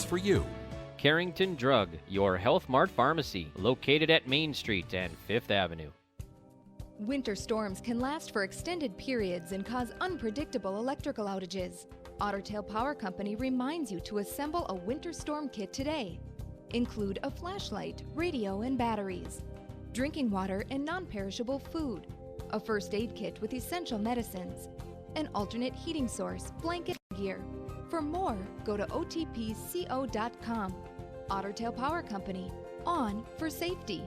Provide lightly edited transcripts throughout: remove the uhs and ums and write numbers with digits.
for you. Carrington Drug, your Health Mart pharmacy, located at Main Street and 5th Avenue. Winter storms can last for extended periods and cause unpredictable electrical outages. Otter Tail Power Company reminds you to assemble a winter storm kit today. Include a flashlight, radio, and batteries, drinking water and non-perishable food, a first aid kit with essential medicines, an alternate heating source, blanket gear. For more, go to otpco.com. Otter Tail Power Company, on for safety.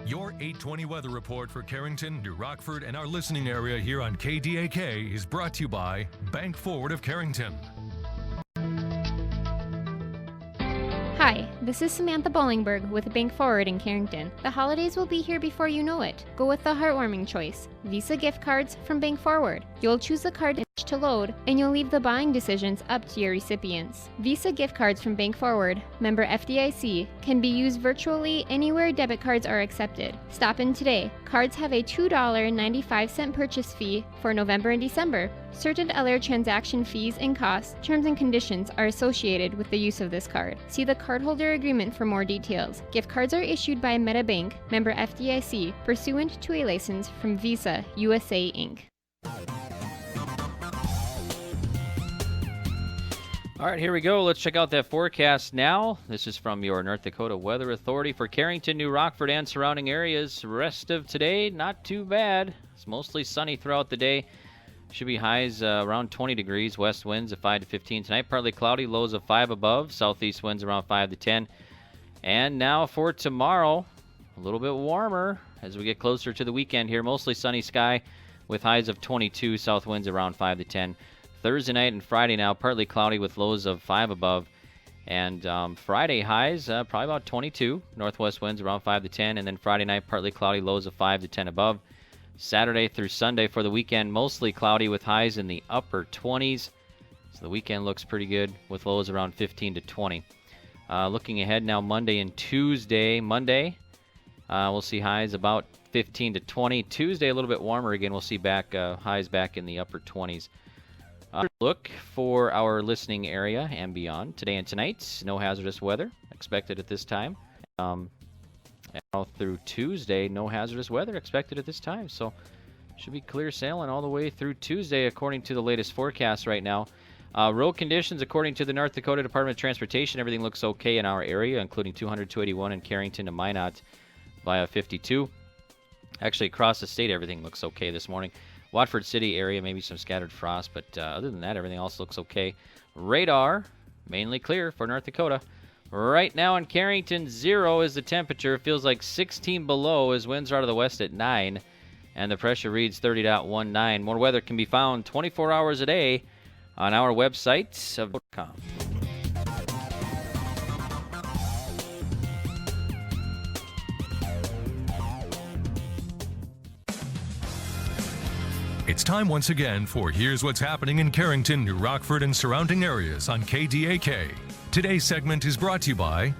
Your 820 weather report for Carrington, New Rockford, and our listening area here on KDAK is brought to you by Bank Forward of Carrington. Hi, this is Samantha Bollingberg with Bank Forward in Carrington. The holidays will be here before you know it. Go with the heartwarming choice, Visa gift cards from Bank Forward. You'll choose the card to load, and you'll leave the buying decisions up to your recipients. Visa gift cards from Bank Forward, member FDIC, can be used virtually anywhere debit cards are accepted. Stop in today. Cards have a $2.95 purchase fee for November and December. Certain other transaction fees and costs, terms and conditions are associated with the use of this card. See the cardholder agreement for more details. Gift cards are issued by MetaBank, member FDIC, pursuant to a license from Visa USA Inc. All right, here we go. Let's check out that forecast now. This is from your North Dakota Weather Authority for Carrington, New Rockford, and surrounding areas. Rest of today, not too bad. It's mostly sunny throughout the day. Should be highs around 20 degrees. West winds of 5 to 15 tonight. Partly cloudy, lows of 5 above. Southeast winds around 5 to 10. And now for tomorrow, a little bit warmer as we get closer to the weekend here. Mostly sunny sky with highs of 22. South winds around 5 to 10. Thursday night and Friday now, partly cloudy with lows of 5 above. And Friday highs, probably about 22. Northwest winds around 5 to 10. And then Friday night, partly cloudy, lows of 5 to 10 above. Saturday through Sunday for the weekend, mostly cloudy with highs in the upper 20s. So the weekend looks pretty good with lows around 15 to 20. Looking ahead now, Monday and Tuesday. Monday, we'll see highs about 15 to 20. Tuesday, a little bit warmer again. We'll see highs back in the upper 20s. Look for our listening area and beyond. Today and tonight, no hazardous weather expected at this time. All through Tuesday, no hazardous weather expected at this time. So should be clear sailing all the way through Tuesday according to the latest forecast right now. Road conditions, according to the North Dakota Department of Transportation, everything looks okay in our area, including 200, 281 in Carrington to Minot via 52. Actually, across the state, everything looks okay this morning. Watford City area, maybe some scattered frost, but other than that, everything else looks okay. Radar, mainly clear for North Dakota. Right now in Carrington, 0 is the temperature. It feels like 16 below as winds are out of the west at 9, and the pressure reads 30.19. More weather can be found 24 hours a day on our website of .com. It's time once again for Here's What's Happening in Carrington, New Rockford, and surrounding areas on KDAK. Today's segment is brought to you by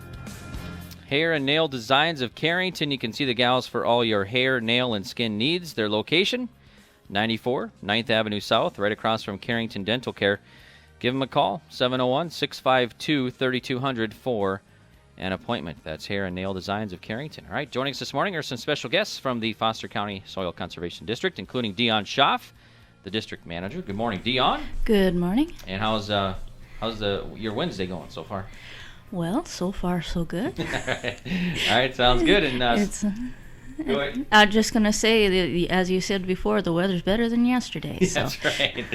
Hair and Nail Designs of Carrington. You can see the gals for all your hair, nail, and skin needs. Their location, 94 9th Avenue South, right across from Carrington Dental Care. Give them a call, 701-652-3200 for an appointment. That's Hair and Nail Designs of Carrington. All right, joining us this morning are some special guests from the Foster County Soil Conservation District, including Dion Schaff, the district manager. Good morning, Dion. Good morning. And how's your Wednesday going so far? Well, so far so good. All right, sounds good. And go ahead. I'm just going to say, as you said before, the weather's better than yesterday. Yeah, so. that's right.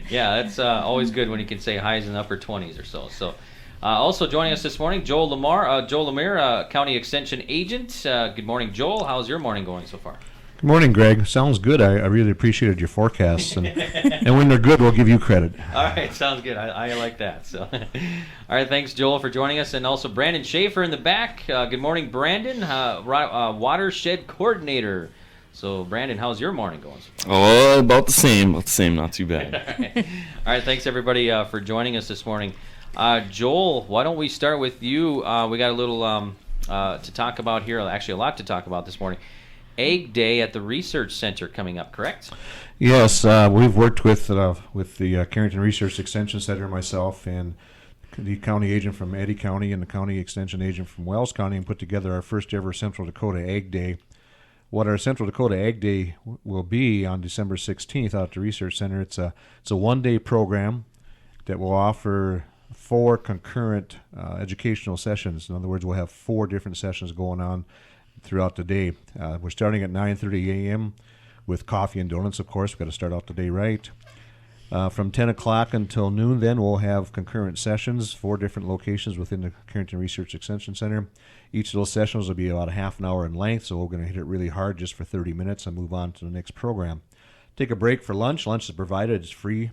Yeah, that's always good when you can say highs in the upper 20s or so. So, also joining us this morning, Joel Lemire, County Extension Agent. Good morning, Joel. How's your morning going so far? Good morning, Greg. Sounds good. I really appreciated your forecasts, and when they're good, we'll give you credit. All right, sounds good. I like that. So, all right, thanks, Joel, for joining us, and also Brandon Schaefer in the back. Good morning, Brandon, Watershed Coordinator. So, Brandon, how's your morning going so far? Oh, about the same, not too bad. All right, thanks everybody for joining us this morning. Joel, why don't we start with you? We got a little to talk about here, actually a lot to talk about this morning. Egg Day at the Research Center coming up, correct? Yes, we've worked with the Carrington Research Extension Center, myself, and the county agent from Eddy County and the county extension agent from Wells County, and put together our first ever Central Dakota Egg Day. What our Central Dakota Egg Day will be on December 16th out at the Research Center, it's a one-day program that will offer 4 concurrent educational sessions. In other words, we'll have 4 different sessions going on throughout the day. We're starting at 9:30 a.m. with coffee and donuts, of course. We've got to start out the day right. From 10 o'clock until noon, then, we'll have concurrent sessions, 4 different locations within the Carrington Research Extension Center. Each of those sessions will be about a half an hour in length, so we're going to hit it really hard just for 30 minutes and move on to the next program. Take a break for lunch. Lunch is provided. It's free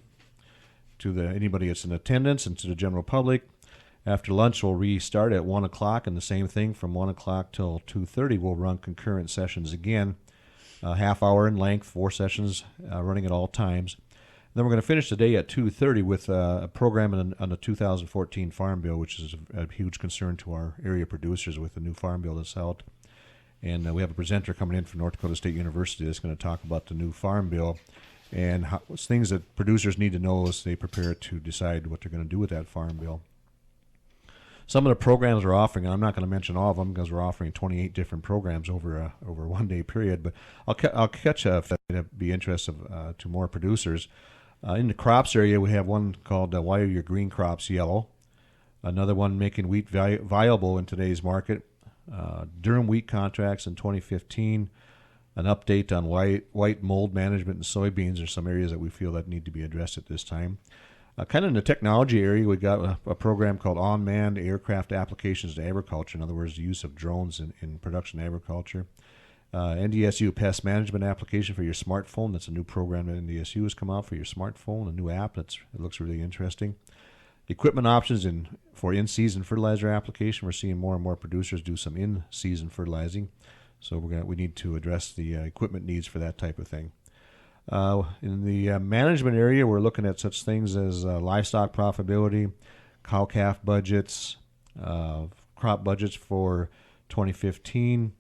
to anybody that's in attendance and to the general public. After lunch, we'll restart at 1 o'clock, and the same thing from 1 o'clock till 2:30. We'll run concurrent sessions again, half hour in length, 4 sessions running at all times. Then we're going to finish the day at 2:30 with a program on the 2014 Farm Bill, which is a huge concern to our area producers with the new Farm Bill that's out. And we have a presenter coming in from North Dakota State University that's going to talk about the new Farm Bill and things that producers need to know as they prepare to decide what they're going to do with that Farm Bill. Some of the programs we're offering, and I'm not going to mention all of them because we're offering 28 different programs over a one-day period, but I'll catch if that'd be interesting to more producers. In the crops area, we have one called Why Are Your Green Crops Yellow? Another one, Making Wheat Viable in Today's Market. Durum wheat contracts in 2015. An update on white mold management in soybeans are some areas that we feel that need to be addressed at this time. Kind of in the technology area, we got a program called Unmanned Aircraft Applications to Agriculture. In other words, the use of drones in production agriculture. NDSU Pest Management Application for your smartphone. That's a new program that NDSU has come out for your smartphone, a new app. It looks really interesting. Equipment options for in-season fertilizer application. We're seeing more and more producers do some in-season fertilizing. So we need to address the equipment needs for that type of thing. In the management area, we're looking at such things as livestock profitability, cow-calf budgets, crop budgets for 2015,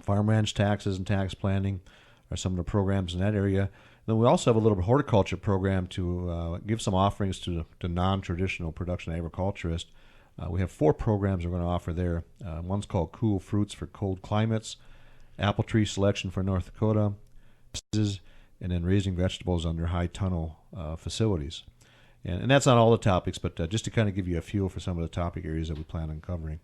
farm ranch taxes and tax planning are some of the programs in that area. Then we also have a little horticulture program to give some offerings to non-traditional production agriculturists. We have 4 programs we're going to offer there. One's called Cool Fruits for Cold Climates, Apple Tree Selection for North Dakota, and then raising vegetables under high tunnel facilities. And that's not all the topics, but just to kind of give you a feel for some of the topic areas that we plan on covering.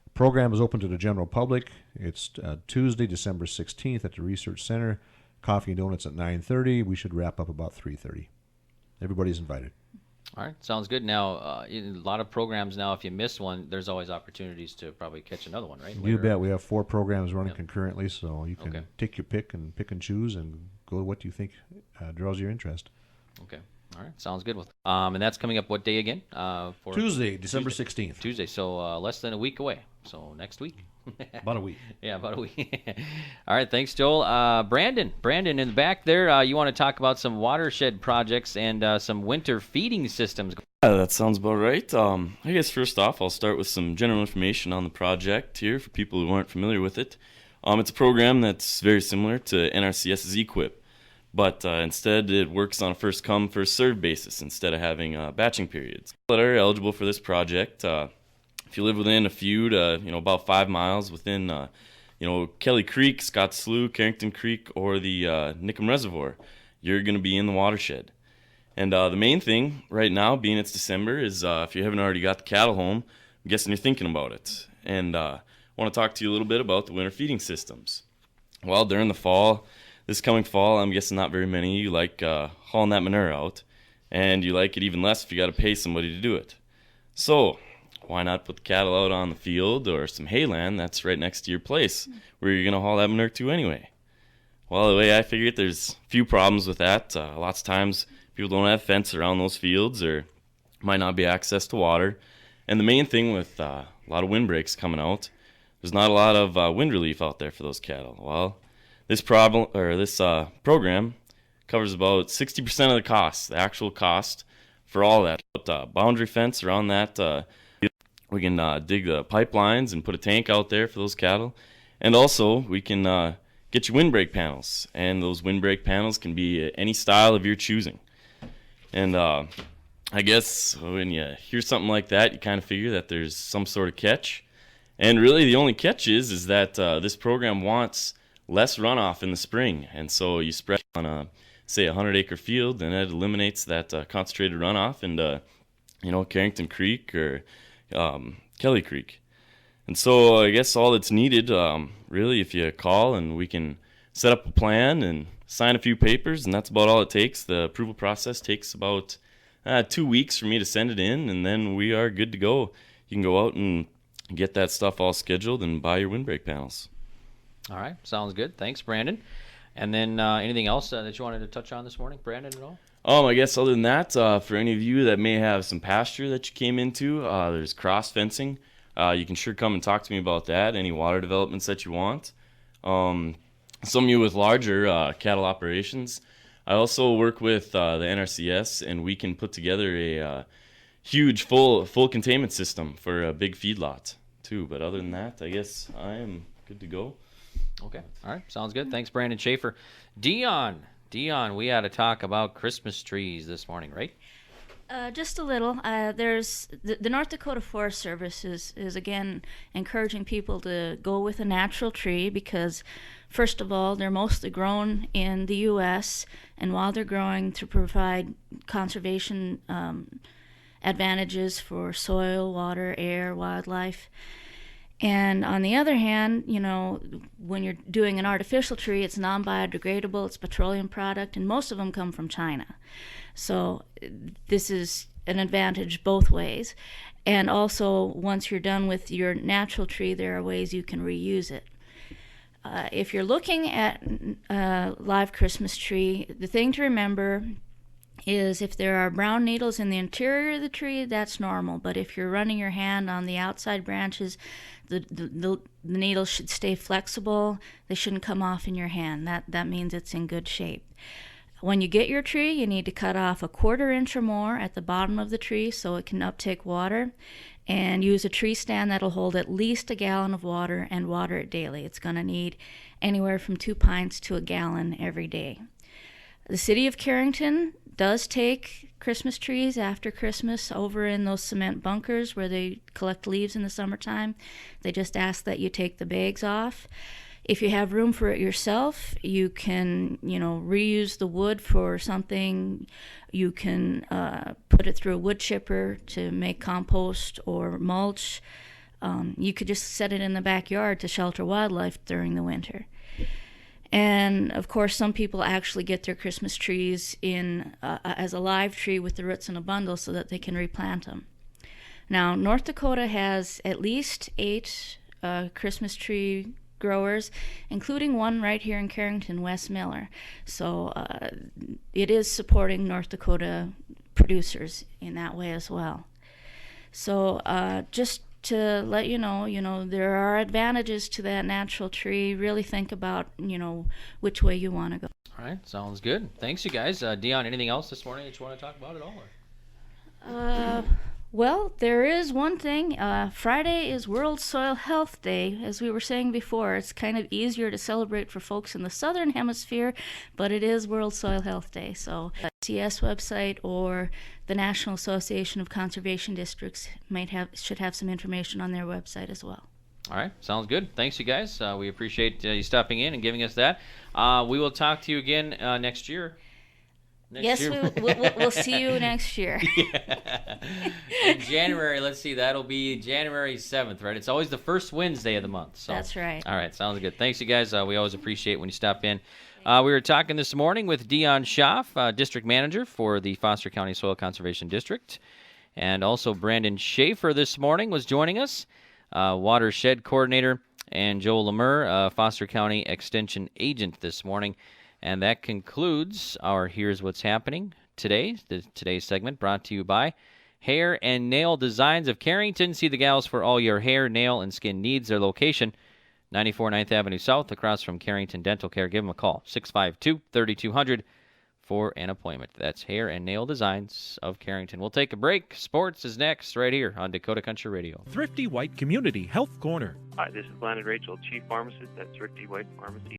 The program is open to the general public. It's Tuesday, December 16th at the Research Center. Coffee and donuts at 9:30. We should wrap up about 3:30. Everybody's invited. All right, sounds good. Now, a lot of programs now, if you miss one, there's always opportunities to probably catch another one, right? You bet. We have 4 programs running concurrently, so you can take your pick and choose and go to what you think draws your interest. Okay. All right, sounds good. And that's coming up what day again? For Tuesday, December 16th. Tuesday, so less than a week away. So next week. About a week. Yeah, about a week. All right, thanks, Joel. Brandon in the back there, you want to talk about some watershed projects and some winter feeding systems. Yeah, that sounds about right. I guess first off, I'll start with some general information on the project here for people who aren't familiar with it. It's a program that's very similar to NRCS's EQIP, but instead it works on a first-come, first-served basis instead of having batching periods. That are eligible for this project. If you live within a feud, about 5 miles within, Kelly Creek, Scott Slough, Carrington Creek, or the Nickum Reservoir, you're going to be in the watershed. And the main thing right now, being it's December, is if you haven't already got the cattle home, I'm guessing you're thinking about it. And I want to talk to you a little bit about the winter feeding systems. Well, during the fall, this coming fall, I'm guessing not very many of you like hauling that manure out, and you like it even less if you got to pay somebody to do it. So why not put the cattle out on the field or some hayland that's right next to your place where you're going to haul that manure to anyway? Well, the way I figure it, there's a few problems with that. Lots of times people don't have fence around those fields or might not be access to water. And the main thing with a lot of windbreaks coming out, there's not a lot of wind relief out there for those cattle. Well, this program covers about 60% of the cost, the actual cost for all that. But boundary fence around that, we can dig the pipelines and put a tank out there for those cattle. And also, we can get your windbreak panels. And those windbreak panels can be any style of your choosing. And I guess when you hear something like that, you kind of figure that there's some sort of catch. And really the only catch is that this program wants less runoff in the spring. And so you spread on say a 100-acre field, and that eliminates that concentrated runoff into, Carrington Creek or Kelly Creek. And so I guess all that's needed, really, if you call and we can set up a plan and sign a few papers, and that's about all it takes. The approval process takes about 2 weeks for me to send it in, and then we are good to go. You can go out and get that stuff all scheduled and buy your windbreak panels. All right, sounds good. Thanks, Brandon. And then anything else that you wanted to touch on this morning, Brandon, at all? I guess other than that, for any of you that may have some pasture that you came into, there's cross fencing. You can sure come and talk to me about that, any water developments that you want. Some of you with larger cattle operations, I also work with the NRCS, and we can put together a huge full containment system for a big feedlot too. But other than that, I guess I am good to go. Okay. All right. Sounds good. Thanks, Brandon Schaefer. Dion, we had to talk about Christmas trees this morning, right? Just a little. There's the North Dakota Forest Service is again encouraging people to go with a natural tree because, first of all, they're mostly grown in the U.S., and while they're growing to provide conservation advantages for soil, water, air, wildlife. And on the other hand, when you're doing an artificial tree, it's non-biodegradable, it's a petroleum product, and most of them come from China. So this is an advantage both ways. And also, once you're done with your natural tree, there are ways you can reuse it. If you're looking at a live Christmas tree, the thing to remember is if there are brown needles in the interior of the tree, that's normal. But if you're running your hand on the outside branches, the needles should stay flexible. They shouldn't come off in your hand. That means it's in good shape. When you get your tree, you need to cut off a 1/4 inch or more at the bottom of the tree so it can uptake water, and use a tree stand that'll hold at least a gallon of water, and water it daily. It's going to need anywhere from 2 pints to a gallon every day. The city of Carrington does take Christmas trees after Christmas over in those cement bunkers where they collect leaves in the summertime. They just ask that you take the bags off. If you have room for it yourself, you can, reuse the wood for something. You can put it through a wood chipper to make compost or mulch. You could just set it in the backyard to shelter wildlife during the winter. And of course, some people actually get their Christmas trees in as a live tree with the roots in a bundle so that they can replant them. Now, North Dakota has at least 8 Christmas tree growers, including one right here in Carrington, Wes Miller. So it is supporting North Dakota producers in that way as well. So just to let you know, there are advantages to that natural tree. Really think about, which way you want to go. All right, sounds good. Thanks, you guys. Dion, anything else this morning that you want to talk about at all? Well, there is one thing. Friday is World Soil Health Day. As we were saying before, it's kind of easier to celebrate for folks in the southern hemisphere, but it is World Soil Health Day. So the CS website or the National Association of Conservation Districts should have some information on their website as well. All right, sounds good. Thanks, you guys. We appreciate you stopping in and giving us that. We will talk to you again next year. We'll see you next year. Yeah. In January, let's see, that'll be January 7th, right? It's always the first Wednesday of the month. So. That's right. All right, sounds good. Thanks, you guys. We always appreciate when you stop in. We were talking this morning with Dion Schaff, District Manager for the Foster County Soil Conservation District. And also Brandon Schaefer this morning was joining us, Watershed Coordinator, and Joel Lemur, Foster County Extension Agent this morning. And that concludes our Here's What's Happening today. Today's segment brought to you by Hair and Nail Designs of Carrington. See the gals for all your hair, nail, and skin needs. Their location, 94 9th Avenue South, across from Carrington Dental Care. Give them a call, 652-3200 for an appointment. That's Hair and Nail Designs of Carrington. We'll take a break. Sports is next right here on Dakota Country Radio. Thrifty White Community Health Corner. Hi, this is Glenn and Rachel, Chief Pharmacist at Thrifty White Pharmacy.